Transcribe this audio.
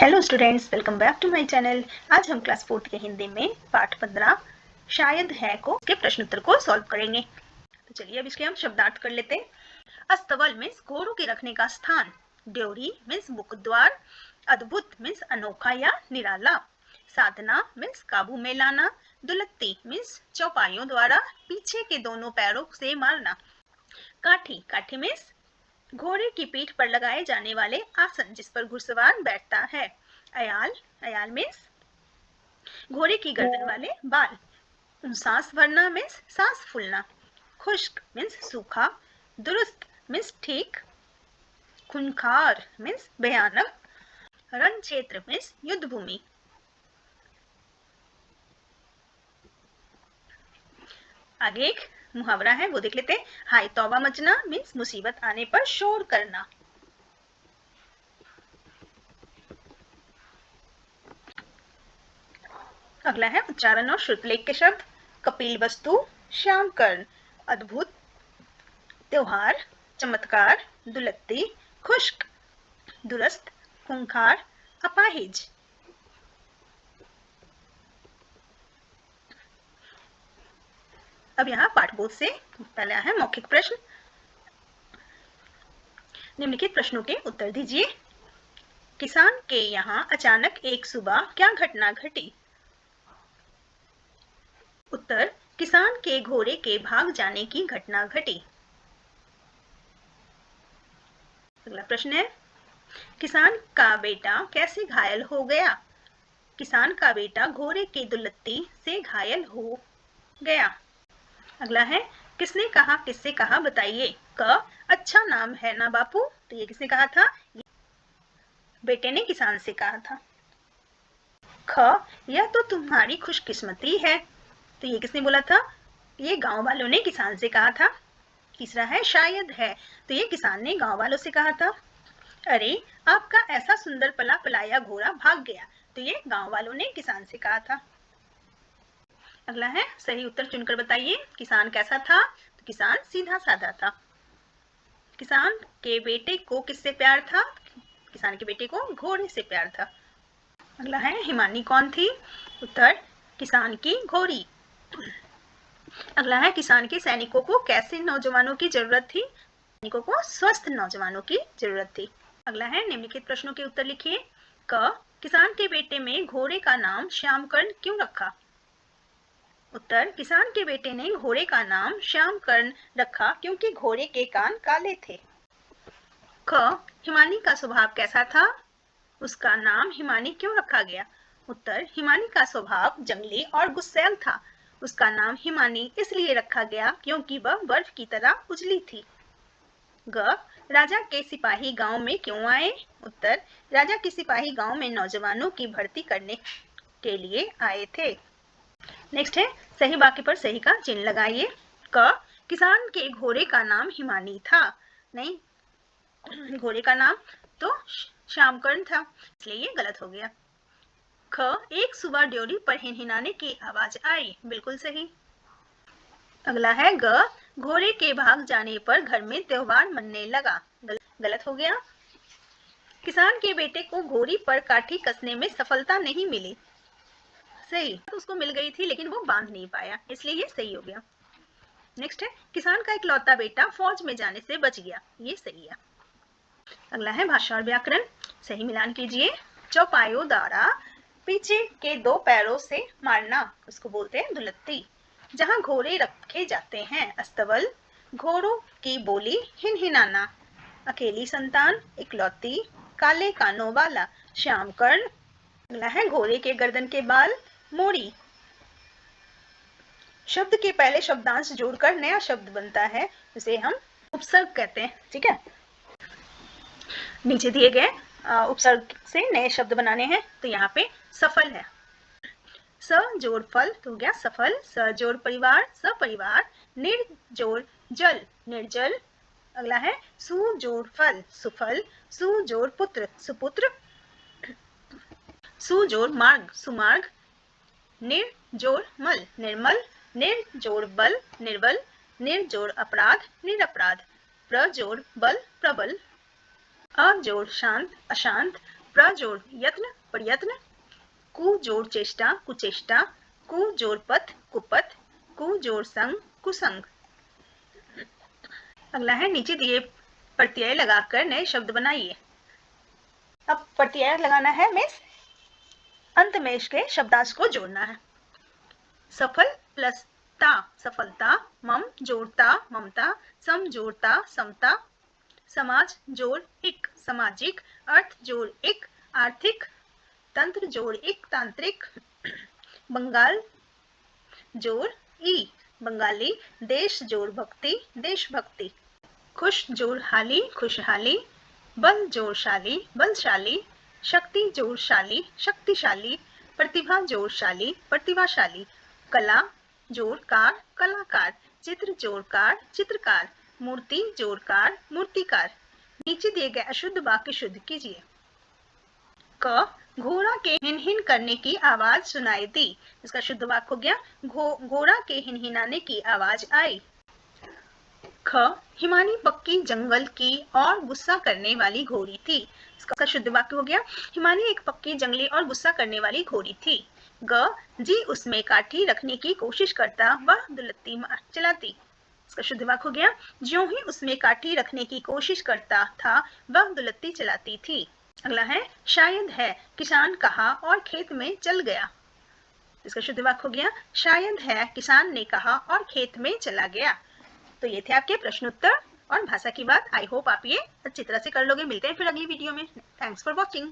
Hello students, welcome back to my channel. आज हम class 4 के हिंदी में पाठ 15 शायद है को के प्रश्न उत्तर को सॉल्व करेंगे। तो चलिए अब इसके हम शब्दार्थ कर लेते हैं। अस्तबल मीन्स घोड़ों के रखने का स्थान, ड्योरी मीन्स मुखद्वार, अद्भुत मीन्स अनोखा या निराला, साधना मीन्स काबू में लाना, दुलत्ती मीन्स चौपाइयों द्वारा पीछे के दोनों पैरों से मारना, काठी काठी मीन्स घोड़े की पीठ पर लगाए जाने वाले आसन जिस पर घुड़सवार बैठता है, अयाल अयाल मीन्स घोड़े की गर्दन वाले बाल, सांस भरना मीन्स सांस फूलना, खुश्क मीन्स सूखा, दुरुस्त मीन्स ठीक, खूंखार मीन्स भयानक, रण क्षेत्र मीन्स युद्ध भूमि। आगे एक मुहावरा है वो देख लेते हैं। हाय तौबा मचना मीन्स मुसीबत आने पर शोर करना। अगला है उच्चारण और श्रुतलेख के शब्द। कपिल वस्तु, श्याम कर्ण, अद्भुत, त्योहार, चमत्कार, दुलत्ती, खुश्क, दुरस्त, खूंखार, अपाहिज। अब यहाँ पाठबोध से पहला है मौखिक प्रश्न। निम्नलिखित प्रश्नों के उत्तर दीजिए। किसान के यहाँ अचानक एक सुबह क्या घटना घटी? उत्तर, किसान के घोड़े के भाग जाने की घटना घटी। अगला प्रश्न है, किसान का बेटा कैसे घायल हो गया? किसान का बेटा घोड़े की दुलत्ती से घायल हो गया। अगला है, किसने कहा किससे कहा बताइए? क, अच्छा नाम है ना बापू। तो ये किसने कहा था? बेटे ने किसान से कहा था। ख, यह तो तुम्हारी खुशकिस्मती है। तो ये किसने बोला था? ये गांव वालों ने किसान से कहा था। तीसरा है शायद है। तो ये किसान ने गांव वालों से कहा था। अरे, आपका ऐसा सुंदर पला पलाया घोड़ा भाग गया। तो ये गांव वालों ने किसान से कहा था। अगला है, सही उत्तर चुनकर बताइए। किसान कैसा था? तो किसान सीधा साधा था। किसान के बेटे को किससे प्यार था? किसान के बेटे को घोड़े से प्यार था। अगला है, हिमानी कौन थी? उत्तर, किसान की घोड़ी। अगला है, किसान के सैनिकों को कैसे नौजवानों की जरूरत थी? सैनिकों को स्वस्थ नौजवानों की जरूरत थी। अगला है, निम्नलिखित प्रश्नों के उत्तर लिखिए। क, किसान के बेटे में घोड़े का नाम श्यामकर्ण क्यों रखा? उत्तर, किसान के बेटे ने घोड़े का नाम श्यामकर्ण रखा क्योंकि घोड़े के कान काले थे। ख, हिमानी का स्वभाव कैसा था? उसका नाम हिमानी क्यों रखा गया? उत्तर, हिमानी का स्वभाव जंगली और गुस्सैल था। उसका नाम हिमानी इसलिए रखा गया क्योंकि वह बर्फ की तरह उजली थी। ग, राजा के सिपाही गांव में क्यों आए? उत्तर, राजा के सिपाही गांव में नौजवानों की भर्ती करने के लिए आए थे। नेक्स्ट है, सही वाक्य पर सही का चिन्ह लगाइए। क, किसान के घोड़े का नाम हिमानी था। नहीं, घोड़े का नाम तो श्यामकर्ण था, इसलिए ये गलत हो गया। ख, एक सुबह ड्योरी पर हिनहिनाने की आवाज आई। बिल्कुल सही। अगला है, ग, घोड़े के भाग जाने पर घर में त्योहार मनने लगा। गलत हो गया। किसान के बेटे को घोड़ी पर काठी कसने में सफलता नहीं मिली। सही, उसको मिल गई थी लेकिन वो बांध नहीं पाया, इसलिए ये सही हो गया। नेक्स्ट है, किसान का इकलौता बेटा फौज में जाने से बच गया। ये सही है। अगला है, भाषा और व्याकरण। सही मिलान कीजिए। चौपाइयों द्वारा पीछे के दो पैरों से मारना, उसको बोलते हैं दुलत्ती। जहां घोड़े रखे जाते हैं, अस्तबल। घोड़ों की बोली, हिनहिनाना। अकेली संतान, इकलौती। काले कानों वाला, श्यामकर्ण। अगला है, घोड़े के गर्दन के बाल, मोड़ी। शब्द के पहले शब्दांश जोड़कर नया शब्द बनता है, उसे हम उपसर्ग कहते हैं। ठीक है, नीचे दिए गए उपसर्ग से नए शब्द बनाने हैं। तो यहाँ पे सफल है, स जोड़ फल तो हो गया सफल। स जोड़ परिवार, सपरिवार। निर जोड़ जल, निर्जल। अगला है, सु जोड़ फल, सुफल। सु जोड़ पुत्र, सुपुत्र। सु जोड़ मार्ग, सुमार्ग। निर जोड़ मल, निर्मल। निर जोड़ बल, निर्बल। निर जोड़ अपराध, निरपराध। प्र जोड़ बल, प्रबल। अ जोड़ शांत, अशांत। प्र जोड़ यत्न प्रयत्न, कु जोड़ चेष्टा कुचेष्टा, कु जोड़ पथ कुपथ, कु जोड़ संग कुसंग। अगला है नीचे दिए प्रत्यय लगाकर नए शब्द बनाइए। अब प्रत्यय लगाना है मीन्स अंत में इसके शब्दांश को जोड़ना है। सफल प्लस ता सफलता, मम जोड़ता ममता, सम जोड़ता समता, समाज जोड़ इक सामाजिक, अर्थ जोड़ इक आर्थिक, तंत्र जोड़ इक तांत्रिक, बंगाल जोड़ ई बंगाली, देश जोड़ भक्ति देशभक्ति, खुश जोड़ हाली खुशहाली, बल जोड़ शाली बलशाली, शक्ति जोड़ शाली शक्तिशाली, प्रतिभा जोड़ शाली प्रतिभाशाली, कला जोड़ कार कलाकार, चित्र जोड़ कार चित्रकार, मूर्ति जोड़ कार मूर्तिकार। नीचे दिए गए अशुद्ध वाक्य शुद्ध कीजिए। क घोड़ा के हिनहिन करने की आवाज सुनाई दी। इसका शुद्ध वाक्य हो गया घोड़ा के हिनहिनाने की आवाज आई। ख हिमानी पक्की जंगल की और गुस्सा करने वाली घोड़ी थी। इसका शुद्ध वाक्य हो गया हिमानी एक पक्की जंगली और गुस्सा करने वाली घोड़ी थी। ग जी उसमें काठी रखने की कोशिश करता वह दुलत्ती चलाती। इसका शुद्ध वाक्य हो गया ज्यों ही उसमें काठी रखने की कोशिश करता था वह दुलत्ती चलाती थी। अगला है शायद है किसान कहा और खेत में चल गया। इसका शुद्ध वाक्य हो गया शायद है किसान ने कहा और खेत में चला गया। तो ये थे आपके प्रश्नोत्तर और भाषा की बात। आई होप आप ये अच्छी तरह से कर लोगे। मिलते हैं फिर अगली वीडियो में। Thanks for watching.